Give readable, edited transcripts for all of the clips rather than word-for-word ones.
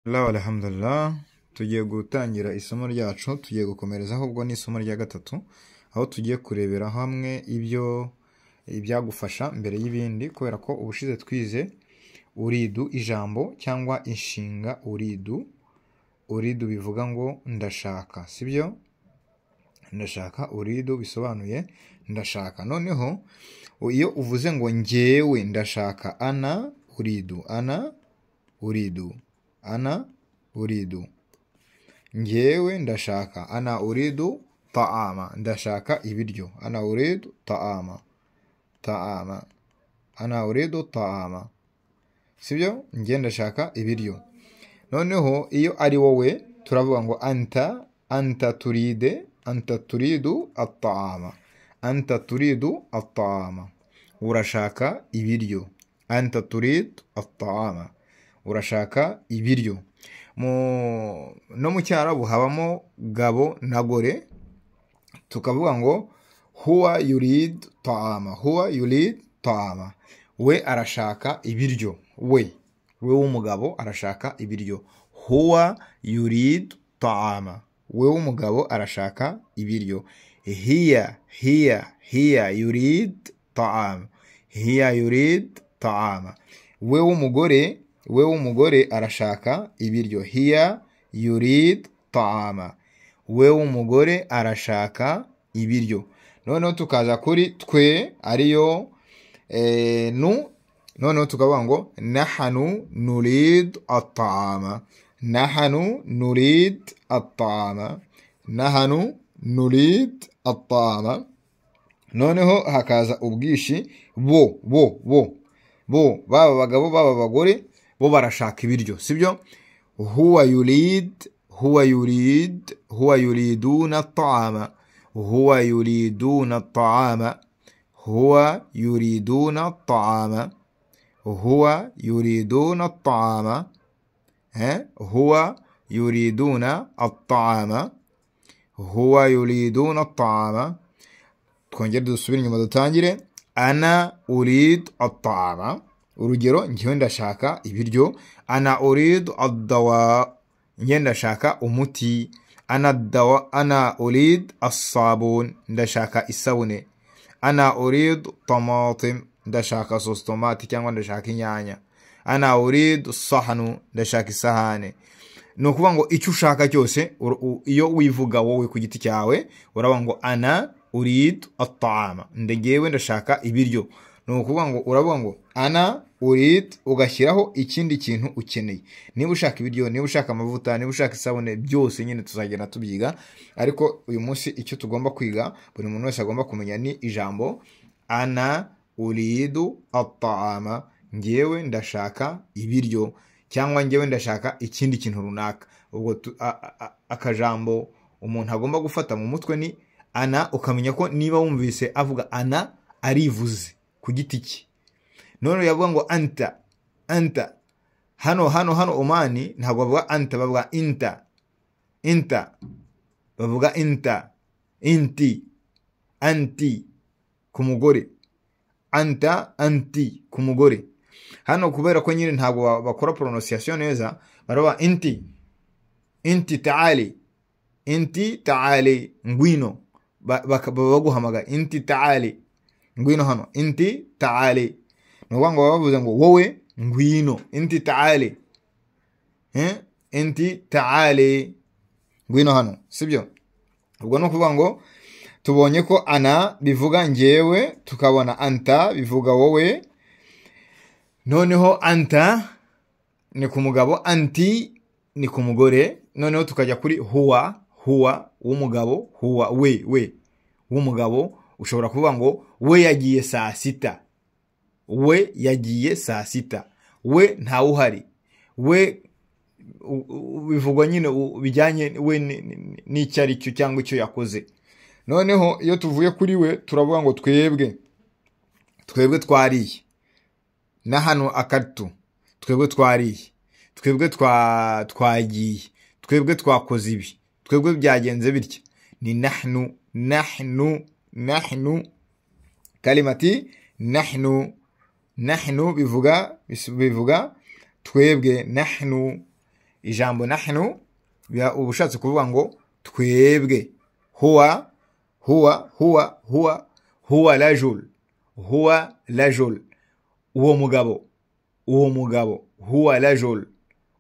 Alhamdulillah, tugiye gutangira isomo ryacu, tugiye gukomerezaho ubwo ni isomo rya gatatu, aho tugiye kurebera hamwe ibyagufasha mbere y'ibindi, kubera ko ubushize twize uridu ijambo cyangwa inshinga uridu bivuga ngo ndashaka, sibyo? Ndashaka, uridu bisobanuye ndashaka. Noneho iyo uvuze ngo njyewe ndashaka, ana uridu, njyewe ndashaka, ana uridu ta'ama, ndashaka ibiryo, ana uridu ta'ama, ana uridu ta'ama, sibyo? Njye ndashaka ibiryo. Noneho iyo ari wowe turavuga ngo anta turidu at-ta'ama, anta turidu at-ta'ama, urashaka ibiryo, anta turidu at-ta'ama, urashaka ibiryo. No mu cyarabu habamo gabo na gore, tukavuga ngo huwa yurid ta'ama, we arashaka ibiryo, we w'umugabo arashaka ibiryo. Huwa yurid ta'ama, we w'umugabo arashaka ibiryo. Hiya yurid ta'ama, we w'umugore arashaka ibiryo. Hiya yurid ta'ama, we w'umugore arashaka ibiryo. Noneho tukaza kuri twe ariyo noneho tukavuga ngo nahanu nurid at-ta'ama, noneho hakaza ubwishi bo baba bagabo baba bagore, bo barashaka ibiryo, sibyo? Huwa yuriduna at-ta'ama, twongere dusubire inyuma dutangire. Ana urid at-ta'ama, urugero, njyewe ndashaka ibiryo. Ana urid ad-dawa, njye ndashaka umuti. Ana urid as-sabun, ndashaka isabune. Ana urid tamatim, ndashaka sos tomati cyangwa ndashaka inyanya. Ana urid sahanu, ndashaka isahane. No kuvuga ngo icyo ushaka cyose, iyo wivuga wowe ku giti cyawe uravuga ngo ana urid at-ta'ama, ndegewe ndashaka ibiryo. No kuvuga ngo uravuga ngo ana urid, ugashyiraho ikindi kintu ukeneye. Niba ushaka ibiryo, niba ushaka amavuta, niba ushaka isabune, byose nyine tuzagenda tubyiga. Ariko uyu munsi icyo tugomba kwiga, buri muntu wese agomba kumenya, ni ijambo ana uridu at-ta'ama, njyewe ndashaka ibiryo, cyangwa njyewe ndashaka ikindi kintu runaka. Ubwo akajambo umuntu agomba gufata mu mutwe ni ana, ukamenya ko niba wumvise avuga ana arivuze ku giti cye. None yavuga ngo anta, hano Omani ntabwo bavuga anta, bavuga inta, bavuga anti ku mugore, anti ku mugore. Hano kubera ko nyine ntabwo bakora pronunciation neza, baravuga inti ta'ali, ngwino, baguhamaga inti ta'ali, ngwino hano, inti ta'ali. Nukuvuga ngo bavuze ngo wowe ngwino, inti ta'ali, ngwino hano, sibyo? Ubwo no kuvuga ngo tubonye ko ana bivuga njyewe, tukabona anta bivuga wowe. Noneho anta ni ku mugabo, anti ni ku mugore. Noneho tukajya kuri huwa w'umugabo, huwa we w'umugabo. Ushobora kuvuga ngo we yagiye saa sita, we ntawe uhari. We bivugwa nyine bijyanye we n'icyo ari cyo cyangwa icyo yakoze. Noneho iyo tuvuye kuri we turavuga ngo twebwe twariye. Na hano akatu, twebwe twariye, twebwe twagiye, twebwe twakoze ibi, twebwe byagenze bitya. Ni nahnu, kalimati nahnu bivuga twebwe. Nahnu ijambo nahnu ubushatse kuvuga ngo twebwe. Huwa rajul, huwa rajul, uwo mugabo, huwa rajul,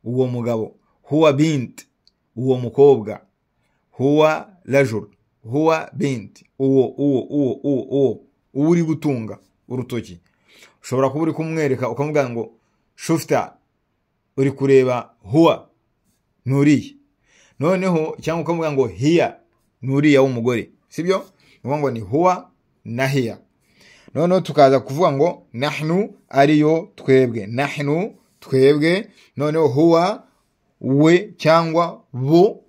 uwo mugabo. Huwa bint, uwo mukobwa, huwa rajul, huwa bint, uwo uri gutunga urutoki. Ushobora kuba uri kumwereka ukamubwira ngo shufta, uri kureba huwa nuriya. Noneho cyangwa ukamubwira ngo hiya, nuriya w'umugore, sibyo? Ngo ni huwa na hiya. Noneho tukaza kuvuga ngo nahnu ariyo twebwe, nahnu twebwe. Noneho huwa we cyangwa bo,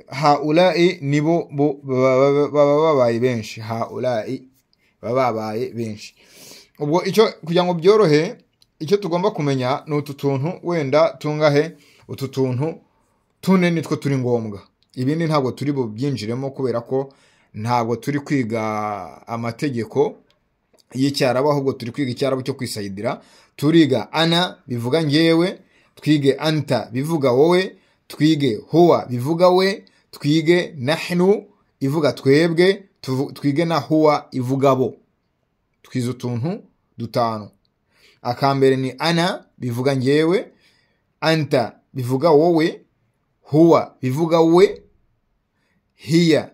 haulai nibo baba babaye benshi, haulai baba babaye benshi. Ubwo icyo kugira ngo byorohe, icyo tugomba kumenya ni utu tuntu wenda tungahe, utu tuntu tune nitwo turi ngombwa. Ibindi ntabwo turi bubyinjiremo kubera ko ntabwo turi kwiga amategeko y'icyarabu, ahubwo turi kwiga icyarabu cyo kwisayidira. Turiga ana bivuga ngewe, twige anta bivuga wowe, twige huwa bivuga we, twige nahnu ivuga twebwe, twige na huwa ivuga bo. Twize utuntu dutanu. Akambere ni ana bivuga ngewe, anta bivuga wowe, huwa bivuga we, hiya.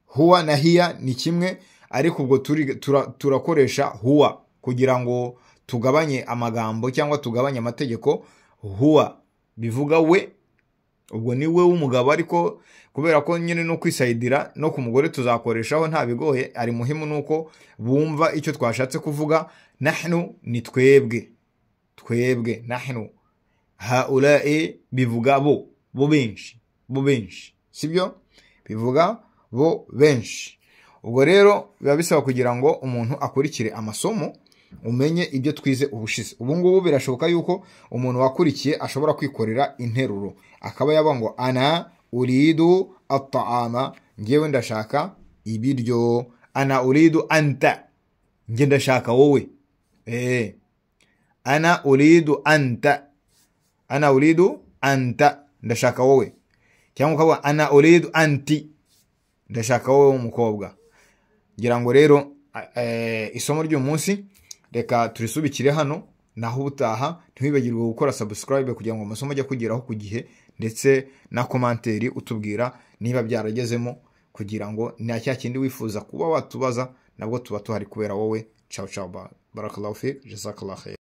Huwa na hiya ni kimwe, ariko ubwo turakoresha huwa kugira ngo tugabanye amagambo cyangwa tugabanye amategeko. Huwa bivuga we, ubwo ni we w'umugabo, ariko kubera ko nyine no kwisayidira no ku mugore tuzakoreshaho nta bigoye. Ari muhimu nuko bumva icyo twashatse kuvuga. Nahnu ni twebwe, twebwe nahnu. Haulai bivuga bo benshi, sibyo? Bivuga bo benshi. Ubwo rero biba bisaba kugira ngo umuntu akurikire amasomo, umenye ibyo twize ubushize. Ubu ngubu birashoboka yuko umuntu wakurikiye ashobora kwikorera interuro, akaba yaba ngo ana uridu at-ta'ama, ngewe ndashaka ibiryo. Ana uridu anta, nge ndashaka wowe. Ana uridu anta, ana uridu anta, ndashaka wowe. Cyangwa ukaba ana uridu anti, ndashaka wowe w'umukobwa. Ngira ngo rero isomo ry'uyu munsi reka turisubikire hano, naho ubutaha ntiwibagirwe gukora subscribe kugira ngo amasomo ajye kugeraho ku gihe, ndetse na komanteri utubwira niba byaragezemo, kugira ngo nta cya kindi wifuza kuba watubaza nabwo tuba tuhari kubera wowe. Ciao ciao, barakallahu fik, jazakallahu khair.